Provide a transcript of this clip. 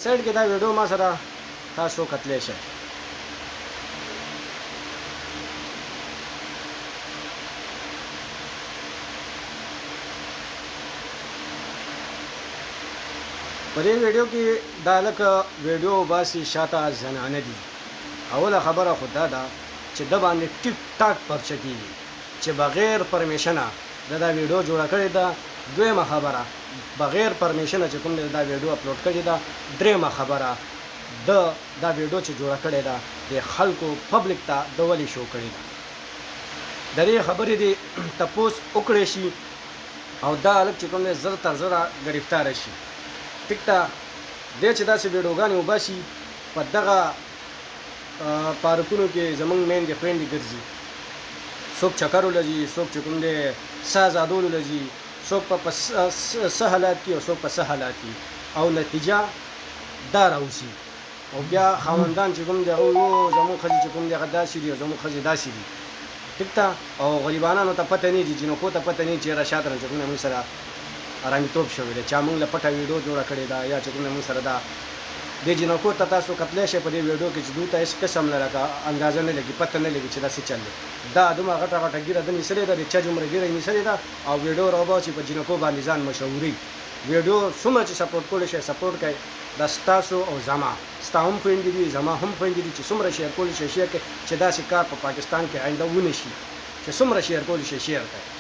سایډ کې دا ویډیو ما سره تاسو کتلی شئ. په دې ویډیو کې دا هلک ویډیو وباسي شاته زنانه دي. اوله خبره خو دا ده چې ده باندې ټیک ټاک پرچه کېږي چې بغیر پرمیشنه دا ویډیو جوړه کړې ده. دویمه خبره بغیر پرمیشنه چې کوم دا ویډیو اپلوډ کړې ده. دریمه خبره دا ویډیو چې جوړه کړې ده د خلکو پبلک ته د ولې شو کړې ده. د دې خبرې دې تپوس وکړی شي او دا هلک چې کوم دی زر تر زره ګرفتاره شي. ټیک ده دی چې داسې ویډیوګانې وباسي په دغه پارکونو کې زمونږ میندې خویندې ګرځي. څوک چکر ولځي، څوک چې کوم دی ساه زادول ولځي، څوک په څه حالات کې او څوک په څه حالات کې، او نتیجه دا راوځي. او بیا خاوندان چې کوم دی هغه وایي زموږ ښځې چې کوم دی هغه داسې دي او زموږ ښځې داسې دي. ټیک ده. او غریبانانو ته پته نه دي، جینکو ته پته نه دي چې یاره شاته چې کوم دی موږ سره ارامیتوب شوی دی، چا موږ له پټه ویډیو جوړه کړې ده یا چې کوم دی موږ سره دا دې جینکو ته تاسو کتلی شئ په دې ویډیو کې چې دوی ته هېڅ قسم نه لکه اندازه نه لګي، پته نه لګي چې دا څه چل دی. دا دومره غټه غټه ګیره ده نیسلې ده، د چا جومره ګیره یې نیسلې ده او ویډیو راوباسي په جینکو باندې ځان مشهوري. ویډیو څومره چې سپورټ کولی شئ سپورټ کړئ. دا ستاسو او زما ستا هم خویندې دي، زما هم خویندې دي چې څومره شیر کولی شئ شیر کړئ چې داسې کار په پاکستان کې آینده ونه شي. چې څومره شیر کولی شئ شیر کړئ.